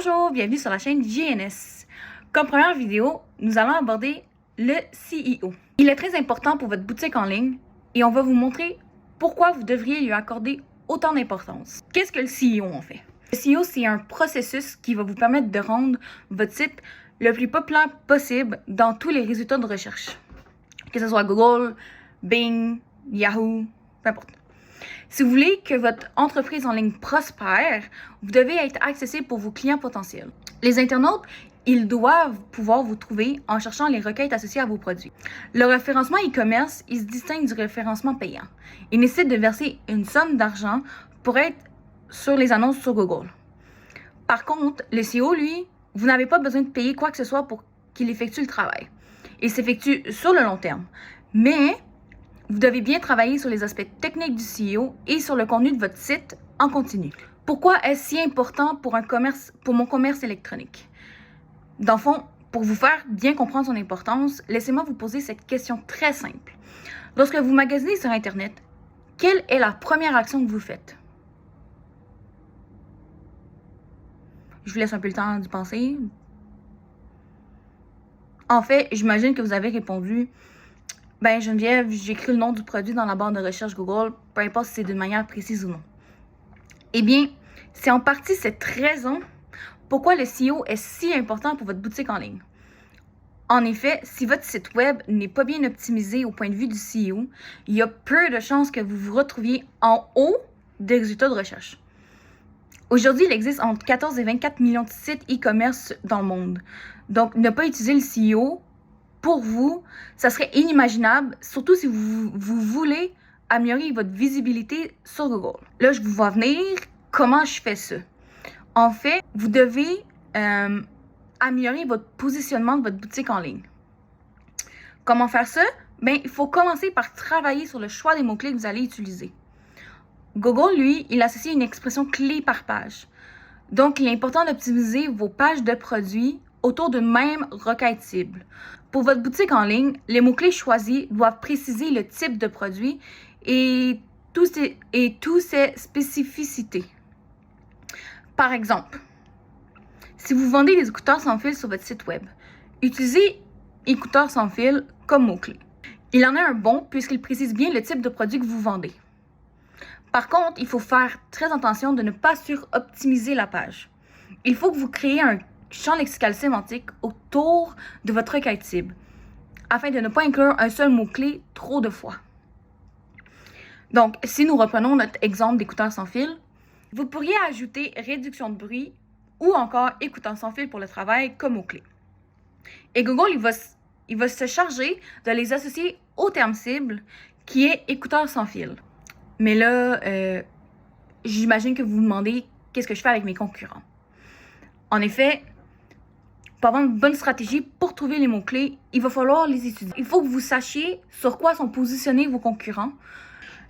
Bonjour, bienvenue sur la chaîne GNS. Comme première vidéo, nous allons aborder le SEO. Il est très important pour votre boutique en ligne et on va vous montrer pourquoi vous devriez lui accorder autant d'importance. Qu'est-ce que le SEO en fait? Le SEO, c'est un processus qui va vous permettre de rendre votre site le plus populaire possible dans tous les résultats de recherche. Que ce soit Google, Bing, Yahoo, peu importe. Si vous voulez que votre entreprise en ligne prospère, vous devez être accessible pour vos clients potentiels. Les internautes, ils doivent pouvoir vous trouver en cherchant les requêtes associées à vos produits. Le référencement e-commerce, il se distingue du référencement payant. Il nécessite de verser une somme d'argent pour être sur les annonces sur Google. Par contre, le SEO, lui, vous n'avez pas besoin de payer quoi que ce soit pour qu'il effectue le travail. Il s'effectue sur le long terme. Mais vous devez bien travailler sur les aspects techniques du SEO et sur le contenu de votre site en continu. Pourquoi est-ce si important pour mon commerce électronique? Dans le fond, pour vous faire bien comprendre son importance, laissez-moi vous poser cette question très simple. Lorsque vous magasinez sur Internet, quelle est la première action que vous faites? Je vous laisse un peu le temps d'y penser. En fait, j'imagine que vous avez répondu: ben Geneviève, j'écris le nom du produit dans la barre de recherche Google, peu importe si c'est d'une manière précise ou non. Eh bien, c'est en partie cette raison pourquoi le SEO est si important pour votre boutique en ligne. En effet, si votre site web n'est pas bien optimisé au point de vue du SEO, il y a peu de chances que vous vous retrouviez en haut des résultats de recherche. Aujourd'hui, il existe entre 14 et 24 millions de sites e-commerce dans le monde. Donc, ne pas utiliser le SEO, pour vous, ça serait inimaginable, surtout si vous voulez améliorer votre visibilité sur Google. Là, je vous vois venir. Comment je fais ça? En fait, vous devez améliorer votre positionnement de votre boutique en ligne. Comment faire ça? Bien, il faut commencer par travailler sur le choix des mots-clés que vous allez utiliser. Google, lui, il associe une expression clé par page. Donc, il est important d'optimiser vos pages de produits autour de même requête cible. Pour votre boutique en ligne, les mots-clés choisis doivent préciser le type de produit et toutes ses spécificités. Par exemple, si vous vendez des écouteurs sans fil sur votre site web, utilisez écouteurs sans fil comme mot-clé. Il en est un bon puisqu'il précise bien le type de produit que vous vendez. Par contre, il faut faire très attention de ne pas sur-optimiser la page. Il faut que vous créez un champ lexical sémantique autour de votre requête cible, afin de ne pas inclure un seul mot-clé trop de fois. Donc, si nous reprenons notre exemple d'écouteurs sans fil, vous pourriez ajouter réduction de bruit ou encore écouteurs sans fil pour le travail comme mot-clé. Et Google, il va se charger de les associer au terme cible qui est écouteurs sans fil. Mais là, j'imagine que vous vous demandez qu'est-ce que je fais avec mes concurrents. En effet, pour avoir une bonne stratégie pour trouver les mots-clés, il va falloir les étudier. Il faut que vous sachiez sur quoi sont positionnés vos concurrents,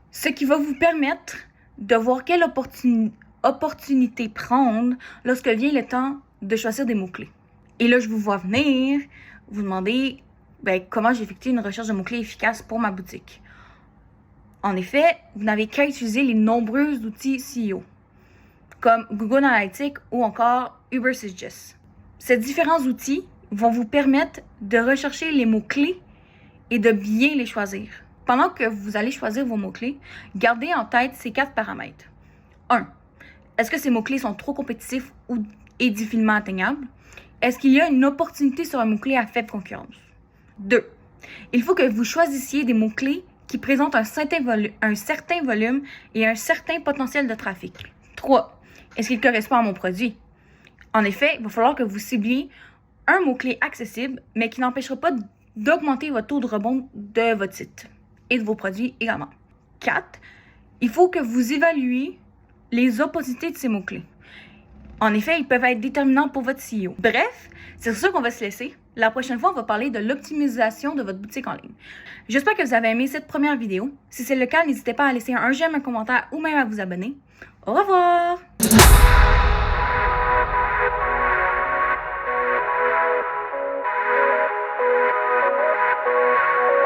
ce qui va vous permettre de voir quelle opportunité prendre lorsque vient le temps de choisir des mots-clés. Et là, je vous vois venir, vous demander comment j'effectue une recherche de mots-clés efficace pour ma boutique. En effet, vous n'avez qu'à utiliser les nombreux outils SEO, comme Google Analytics ou encore Ubersuggest. Ces différents outils vont vous permettre de rechercher les mots-clés et de bien les choisir. Pendant que vous allez choisir vos mots-clés, gardez en tête ces 4 paramètres. 1. Est-ce que ces mots-clés sont trop compétitifs et difficilement atteignables? Est-ce qu'il y a une opportunité sur un mot-clé à faible concurrence? 2. Il faut que vous choisissiez des mots-clés qui présentent un certain volume et un certain potentiel de trafic. 3. Est-ce qu'il correspond à mon produit? En effet, il va falloir que vous cibliez un mot-clé accessible, mais qui n'empêchera pas d'augmenter votre taux de rebond de votre site et de vos produits également. 4. Il faut que vous évaluiez les opportunités de ces mots-clés. En effet, ils peuvent être déterminants pour votre SEO. Bref, c'est sur ça qu'on va se laisser. La prochaine fois, on va parler de l'optimisation de votre boutique en ligne. J'espère que vous avez aimé cette première vidéo. Si c'est le cas, n'hésitez pas à laisser un j'aime, un commentaire ou même à vous abonner. Au revoir!